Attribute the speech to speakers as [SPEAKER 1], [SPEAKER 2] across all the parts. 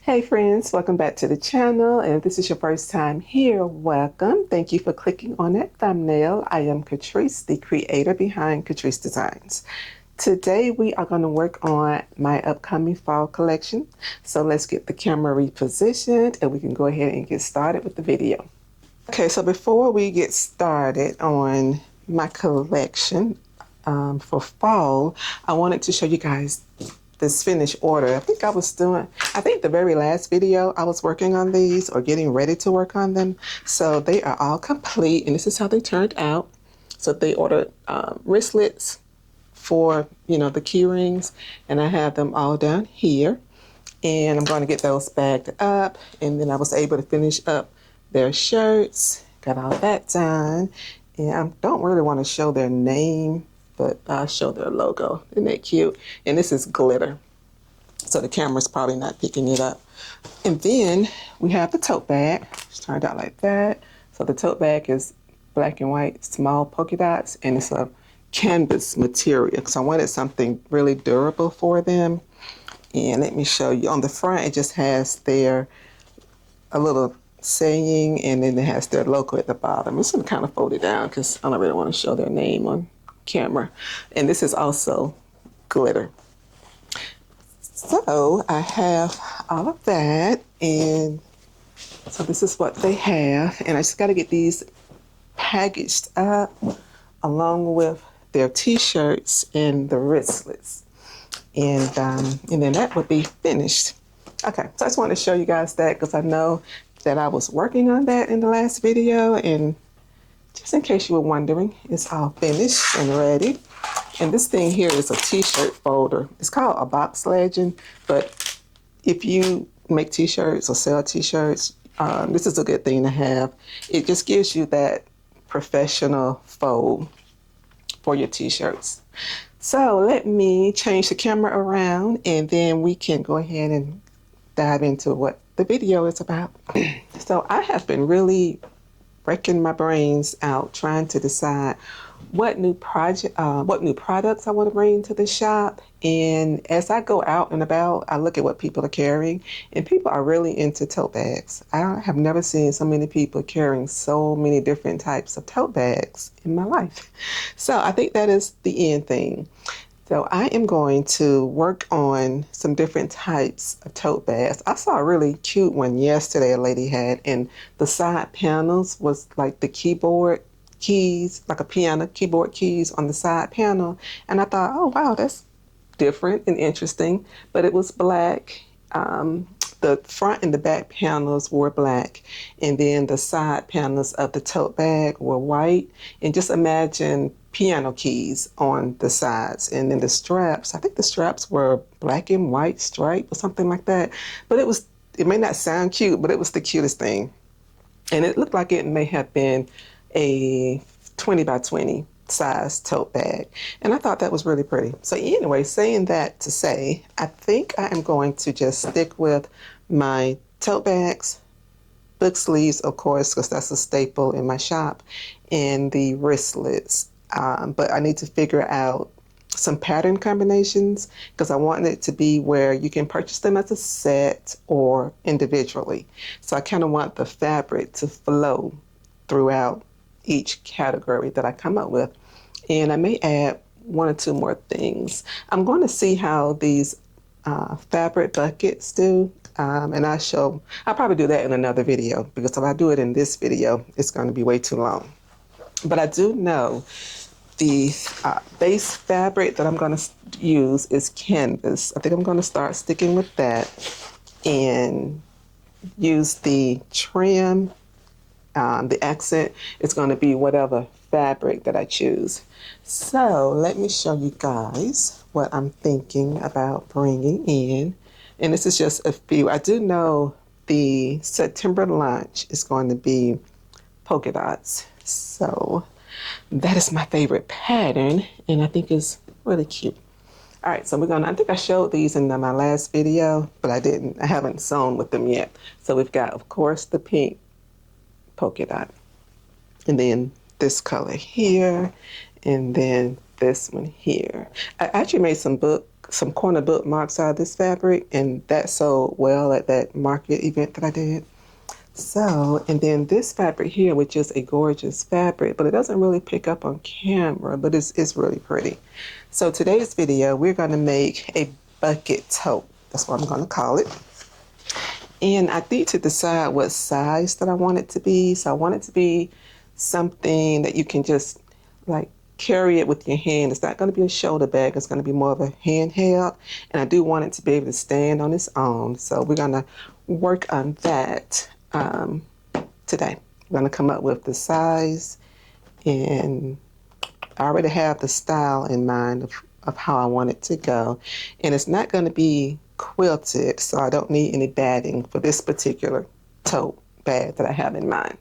[SPEAKER 1] Hey friends, welcome back to the channel, and if this is your first time here, welcome. Thank you for clicking on that thumbnail. I am Catrice, the creator behind Catrice Designs. Today we are going to work on my upcoming fall collection. So let's get the camera repositioned and we can go ahead and get started with the video. Okay, so before we get started on my collection for fall, I wanted to show you guys this finished order. I think the very last video I was working on these or getting ready to work on them. So they are all complete and this is how they turned out. So they ordered wristlets for, the key rings, and I have them all down here. And I'm going to get those bagged up, and then I was able to finish up their shirts, got all that done. And I don't really want to show their name, but I'll show their logo. Isn't that cute? And this is glitter, so the camera's probably not picking it up. And then we have the tote bag. It's turned out like that. So the tote bag is black and white, small polka dots, and it's a canvas material because I wanted something really durable for them. And let me show you. On the front, it just has a little saying, and then it has their logo at the bottom. It's going to kind of fold it down because I don't really want to show their name on camera. And this is also glitter. So I have all of that, and so this is what they have. And I just got to get these packaged up along with their t-shirts and the wristlets. And then that would be finished. Okay, so I just wanted to show you guys that because I know that I was working on that in the last video, and just in case you were wondering, it's all finished and ready. And this thing here is a t-shirt folder. It's called a box legend, but if you make t-shirts or sell t-shirts, this is a good thing to have. It just gives you that professional fold for your t-shirts. So let me change the camera around and then we can go ahead and dive into what the video is about. So I have been really wrecking my brains out trying to decide what new products I want to bring to the shop. And as I go out and about, I look at what people are carrying, and people are really into tote bags. I have never seen so many people carrying so many different types of tote bags in my life. So I think that is the end thing. So I am going to work on some different types of tote bags. I saw a really cute one yesterday a lady had, and the side panels was like the keyboard keys, like a piano, keyboard keys on the side panel. And I thought, oh wow, that's different and interesting, but it was black. The front and the back panels were black, and then the side panels of the tote bag were white. And just imagine piano keys on the sides, and then the straps, I think the straps were black and white stripe or something like that. But it may not sound cute, but it was the cutest thing. And it looked like it may have been a 20 by 20 size tote bag. And I thought that was really pretty. So anyway, saying that to say, I think I am going to just stick with my tote bags, book sleeves, of course, because that's a staple in my shop, and the wristlets. But I need to figure out some pattern combinations because I want it to be where you can purchase them as a set or individually. So I kind of want the fabric to flow throughout each category that I come up with. And I may add one or two more things. I'm going to see how these fabric buckets do. And I'll probably do that in another video because if I do it in this video, it's going to be way too long. But I do know the base fabric that I'm going to use is canvas. I think I'm going to start sticking with that and use the trim. The accent is going to be whatever fabric that I choose. So let me show you guys what I'm thinking about bringing in. And this is just a few. I do know the September launch is going to be polka dots. So that is my favorite pattern, and I think it's really cute. All right, so I think I showed these in my last video, but I haven't sewn with them yet. So we've got, of course, the pink polka dot, and then this color here, and then this one here. I actually made some book some corner bookmarks out of this fabric, and that sold well at that market event that I did. So, and then this fabric here, which is a gorgeous fabric, but it doesn't really pick up on camera, but it's really pretty. So today's video, we're going to make a bucket tote. That's what I'm going to call it. And I need to decide what size that I want it to be. So I want it to be something that you can just like carry it with your hand. It's not going to be a shoulder bag. It's going to be more of a handheld. And I do want it to be able to stand on its own. So we're going to work on that today. We're going to come up with the size, and I already have the style in mind of how I want it to go. And it's not going to be quilted, so I don't need any batting for this particular tote bag that I have in mind.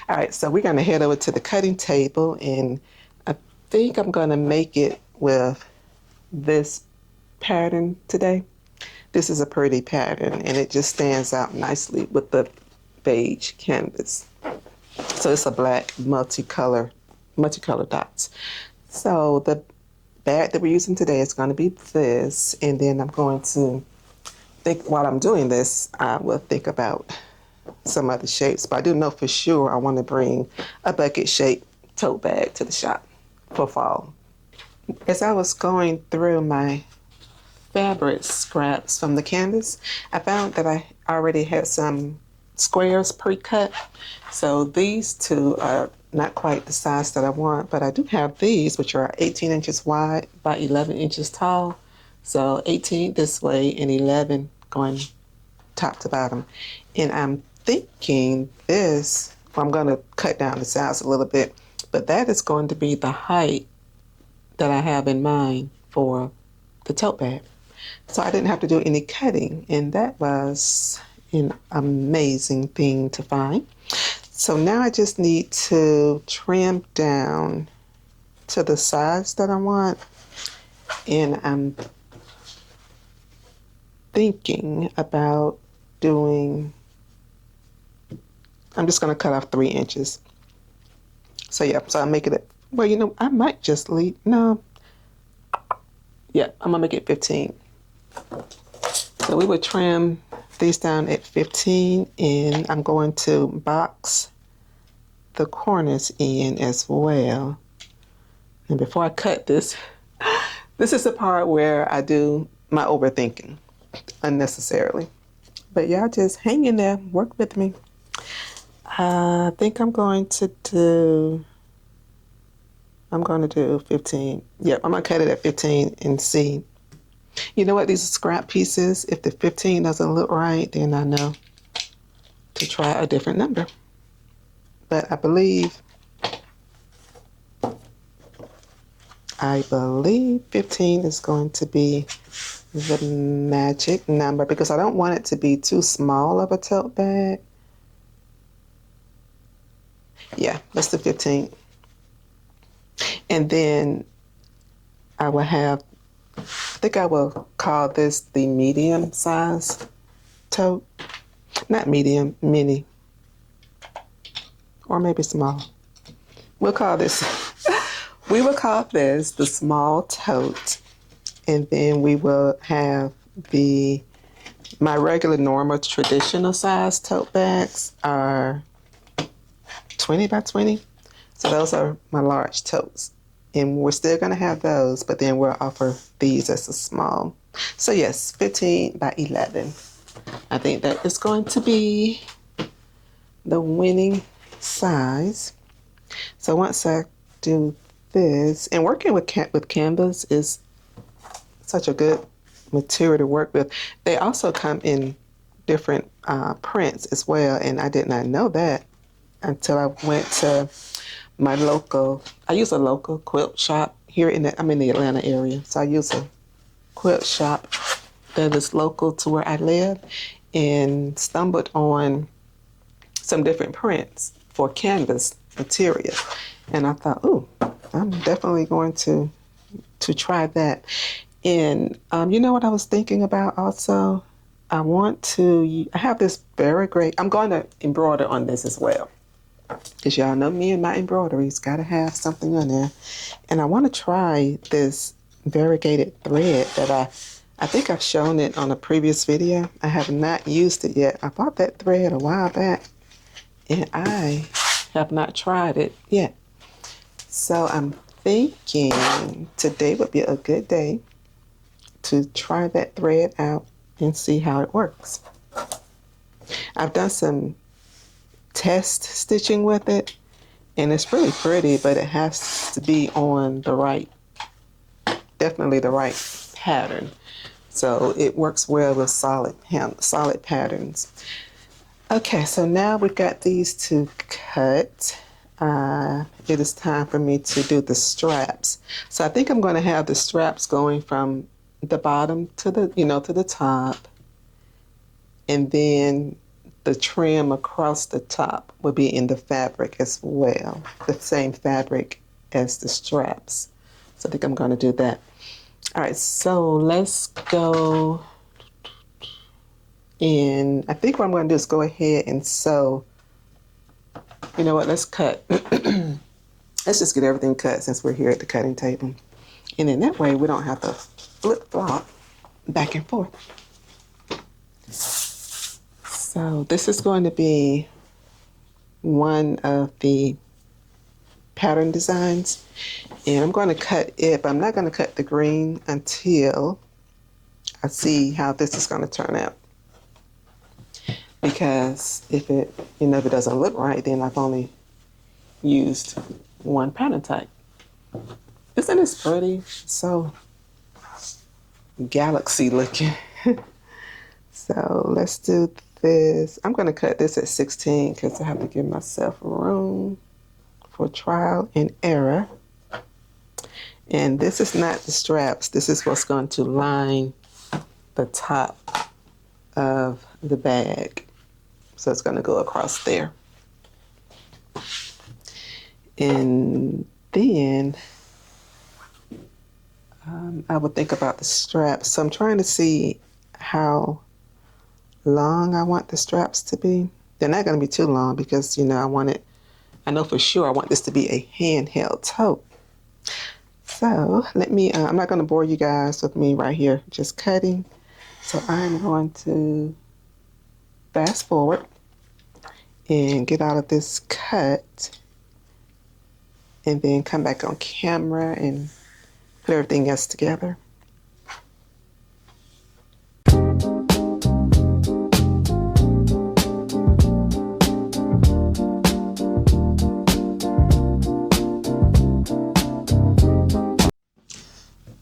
[SPEAKER 1] All right, so we're going to head over to the cutting table, and I think I'm going to make it with this pattern today. This is a pretty pattern, and it just stands out nicely with the beige canvas. So it's a black multicolor dots. So the bag that we're using today is going to be this, and then I'm going to think, while I'm doing this, I will think about some other shapes. But I do know for sure I want to bring a bucket shaped tote bag to the shop for fall. As I was going through my fabric scraps from the canvas, I found that I already had some squares pre-cut. So these two are not quite the size that I want, but I do have these, which are 18 inches wide by 11 inches tall. So 18 this way and 11 going top to bottom. And I'm thinking this, well, I'm going to cut down the size a little bit, but that is going to be the height that I have in mind for the tote bag. So I didn't have to do any cutting, and that was an amazing thing to find. So now I just need to trim down to the size that I want, and I'm thinking about doing, I'm just going to cut off 3 inches. So yeah, so I'll make it, well, you know, I might just leave, no, yeah, I'm going to make it 15. So we would trim these down at 15, and I'm going to box the corners in as well. And before I cut this, this is the part where I do my overthinking unnecessarily. But y'all just hang in there, work with me. I think I'm going to do 15. Yep, I'm going to cut it at 15 and see. You know what? These are scrap pieces. If the 15 doesn't look right, then I know to try a different number. But I believe 15 is going to be the magic number, because I don't want it to be too small of a tote bag. Yeah, let's do 15. And then I will have, I think I will call this the medium size tote. Not medium, mini. Or maybe small. We'll call this, we will call this the small tote. And then we will have my regular normal traditional size tote bags are 20 by 20. So those are my large totes. And we're still going to have those, but then we'll offer these as a small. So yes, 15 by 11. I think that is going to be the winning size. So once I do this, and working with canvas is such a good material to work with. They also come in different prints as well, and I did not know that until I went to my local, I use a local quilt shop here I'm in the Atlanta area, so I use a quilt shop that is local to where I live, and stumbled on some different prints for canvas material. And I thought, oh, I'm definitely going to try that. And you know what I was thinking about also? I have this very great, I'm going to embroider on this as well. Because y'all know me and my embroideries, got to have something on there. And I want to try this variegated thread that I think I've shown it on a previous video. I have not used it yet. I bought that thread a while back and I have not tried it yet. So I'm thinking today would be a good day to try that thread out and see how it works. I've done some test stitching with it and it's really pretty, but it has to be on the right, definitely the right pattern. So it works well with solid patterns. Okay, so now we've got these to cut. It is time for me to do the straps. So I think I'm going to have the straps going from the bottom to the, to the top, and then the trim across the top will be in the fabric as well, the same fabric as the straps. So I think I'm going to do that. All right, so let's go in. I think what I'm going to do is go ahead and sew. You know what, let's cut. Let's just get everything cut since we're here at the cutting table. And then that way we don't have to flip-flop back and forth. So this is going to be one of the pattern designs. And I'm going to cut it, but I'm not going to cut the green until I see how this is going to turn out. Because if it doesn't look right, then I've only used one pattern type. Isn't this pretty? So galaxy looking. So let's do this. I'm going to cut this at 16 because I have to give myself room for trial and error. And this is not the straps. This is what's going to line the top of the bag. So it's going to go across there. And then I would think about the straps. So I'm trying to see how long I want the straps to be. They're not going to be too long because, I know for sure I want this to be a handheld tote. So let me, I'm not going to bore you guys with me right here just cutting. So I'm going to fast forward and get out of this cut and then come back on camera and put everything else together.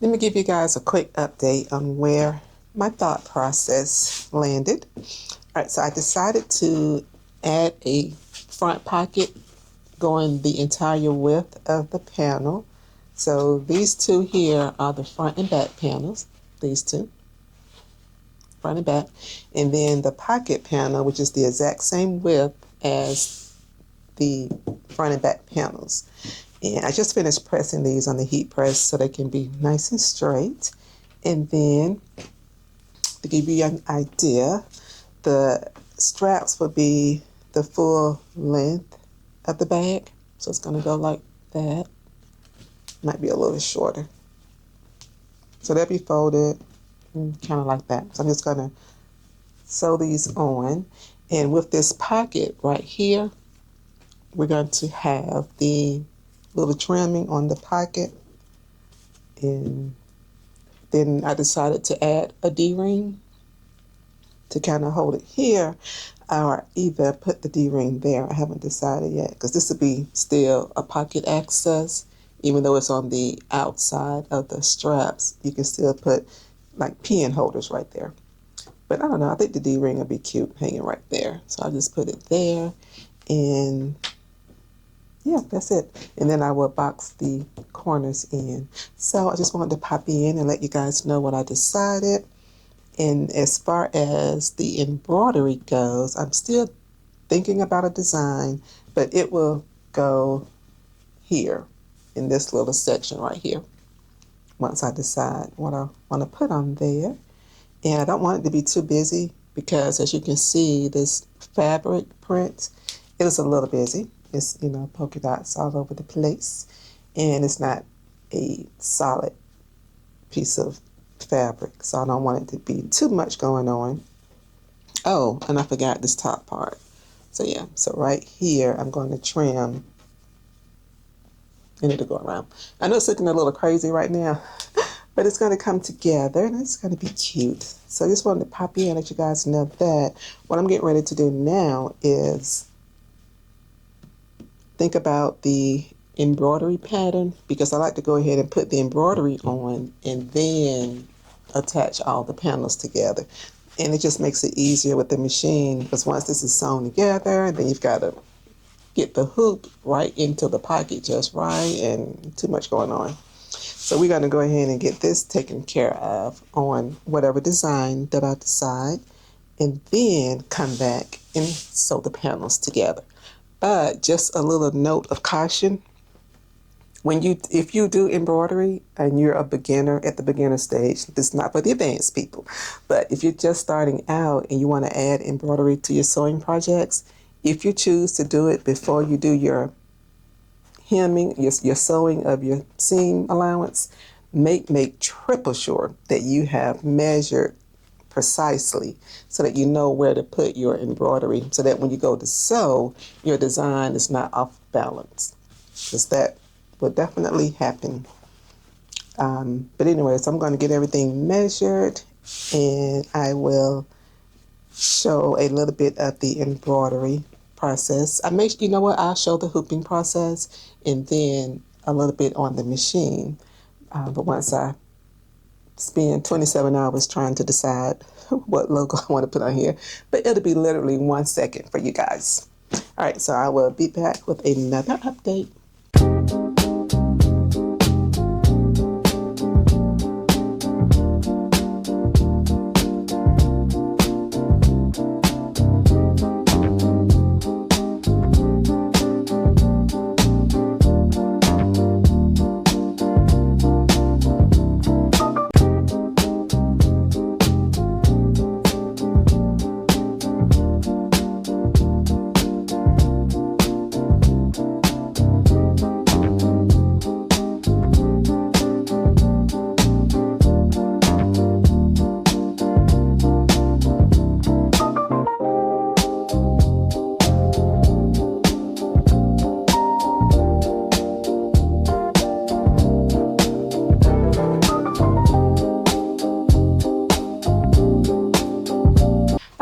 [SPEAKER 1] Let me give you guys a quick update on where my thought process landed. All right, so I decided to add a front pocket going the entire width of the panel. So these two here are the front and back panels, these two, front and back. And then the pocket panel, which is the exact same width as the front and back panels. And I just finished pressing these on the heat press so they can be nice and straight. And then to give you an idea, the straps will be the full length of the bag. So it's going to go like that. Might be a little shorter. So they'll be folded kind of like that. So I'm just going to sew these on. And with this pocket right here, we're going to have the little trimming on the pocket. And then I decided to add a D-ring to kind of hold it here, or either put the D-ring there. I haven't decided yet because this will be still a pocket access. Even though it's on the outside of the straps, you can still put like pen holders right there. But I don't know, I think the D-ring will be cute hanging right there. So I'll just put it there, and yeah, that's it. And then I will box the corners in. So I just wanted to pop in and let you guys know what I decided. And as far as the embroidery goes, I'm still thinking about a design, but it will go here in this little section right here once I decide what I want to put on there. And I don't want it to be too busy because, as you can see, this fabric print, it is a little busy. It's, polka dots all over the place, and it's not a solid piece of fabric, so I don't want it to be too much going on. Oh, and I forgot this top part. So yeah, so right here I'm going to trim. I need to go around. I know it's looking a little crazy right now, but it's going to come together and it's going to be cute. So I just wanted to pop in and let you guys know that what I'm getting ready to do now is think about the embroidery pattern, because I like to go ahead and put the embroidery on and then attach all the panels together. And it just makes it easier with the machine, because once this is sewn together, then you've got to get the hoop right into the pocket just right, and too much going on. So we're going to go ahead and get this taken care of on whatever design that I decide, and then come back and sew the panels together. But just a little note of caution. If you do embroidery and you're a beginner at the beginner stage, this is not for the advanced people, but if you're just starting out and you want to add embroidery to your sewing projects, if you choose to do it before you do your hemming, your sewing of your seam allowance, make triple sure that you have measured precisely so that you know where to put your embroidery, so that when you go to sew, your design is not off balance, because that will definitely happen. But anyway, so I'm going to get everything measured, and I will show a little bit of the embroidery process. You know what, I'll show the hooping process and then a little bit on the machine. But once I spend 27 hours trying to decide what logo I want to put on here, but it'll be literally 1 second for you guys. All right, so I will be back with another update.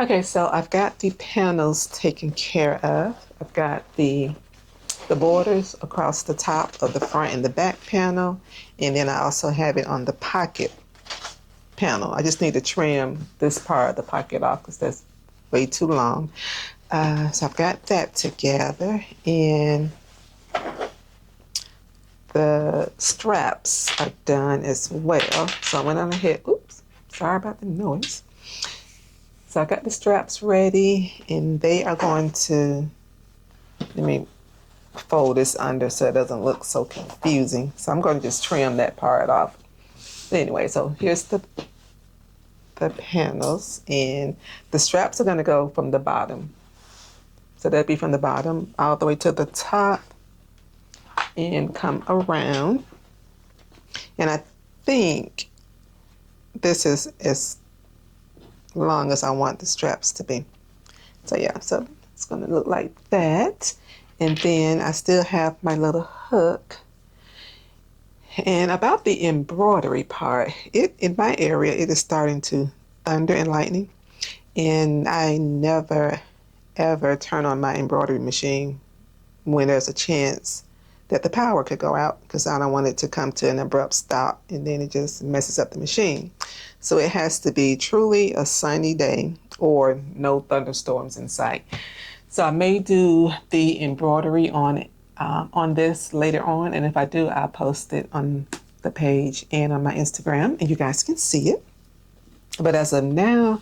[SPEAKER 1] Okay, so I've got the panels taken care of. I've got the borders across the top of the front and the back panel, and then I also have it on the pocket panel. I just need to trim this part of the pocket off because that's way too long. So I've got that together, and the straps are done as well. So I went on ahead, oops, sorry about the noise. So I got the straps ready, and they are going to, let me fold this under so it doesn't look so confusing. So I'm going to just trim that part off. But anyway, so here's the panels, and the straps are going to go from the bottom. So that'd be from the bottom all the way to the top and come around. And I think this is as long as I want the straps to be. So yeah, so it's going to look like that. And then I still have my little hook. And about the embroidery part, in my area, it is starting to thunder and lightning. And I never, ever turn on my embroidery machine when there's a chance that the power could go out, because I don't want it to come to an abrupt stop and then it just messes up the machine. So it has to be truly a sunny day or no thunderstorms in sight. So I may do the embroidery on this later on, and if I do, I'll post it on the page and on my Instagram, and you guys can see it. But as of now,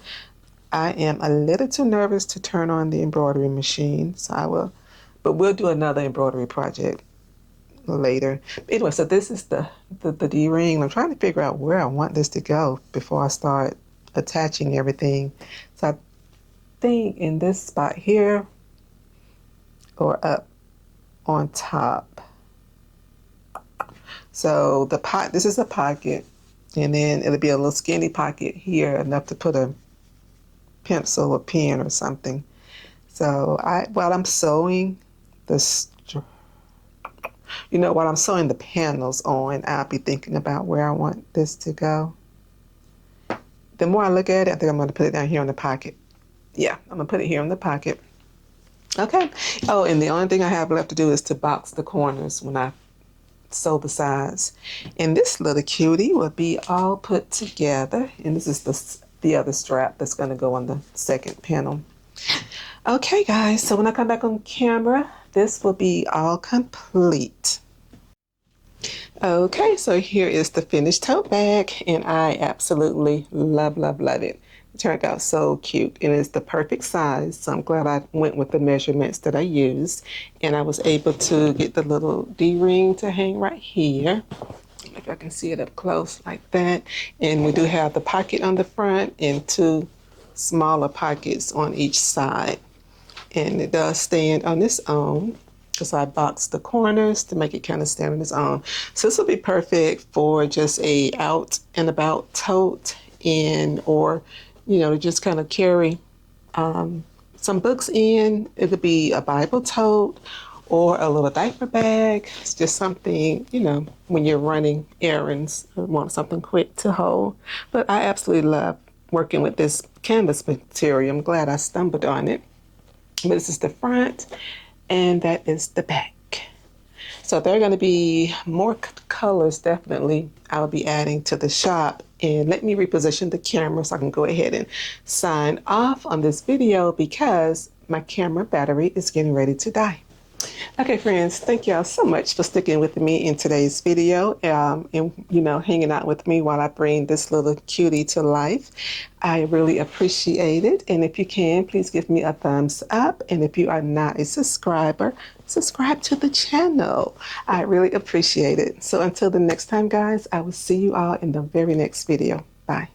[SPEAKER 1] I am a little too nervous to turn on the embroidery machine, so I will, but we'll do another embroidery project later. But anyway, so this is the D-ring. I'm trying to figure out where I want this to go before I start attaching everything. So I think in this spot here or up on top. So this is a pocket, And then it'll be a little skinny pocket here, enough to put a pencil or pen or something. So while I'm sewing this, while I'm sewing the panels on, I'll be thinking about where I want this to go. The more I look at it, I think I'm going to put it down here in the pocket. Yeah, I'm going to put it here in the pocket. Okay. Oh, and the only thing I have left to do is to box the corners when I sew the sides. And this little cutie will be all put together. And this is the other strap that's going to go on the second panel. Okay, guys, so when I come back on camera, this will be all complete. Okay, so here is the finished tote bag, and I absolutely love it. It turned out so cute, and it's the perfect size, so I'm glad I went with the measurements that I used, and I was able to get the little D-ring to hang right here. If I can see it up close like that. And we do have the pocket on the front and two smaller pockets on each side. And it does stand on its own, because I boxed the corners to make it kind of stand on its own. So this will be perfect for just a out and about tote, or to just kind of carry some books in. It could be a Bible tote or a little diaper bag. It's just something, when you're running errands or want something quick to hold. But I absolutely love working with this canvas material. I'm glad I stumbled on it. But this is the front, and that is the back. So there are going to be more colors, definitely, I'll be adding to the shop. And let me reposition the camera so I can go ahead and sign off on this video, because my camera battery is getting ready to die. Okay, friends, thank y'all so much for sticking with me in today's video, and hanging out with me while I bring this little cutie to life. I really appreciate it. And if you can, please give me a thumbs up. And if you are not a subscriber, subscribe to the channel. I really appreciate it. So until the next time, guys, I will see you all in the very next video. Bye.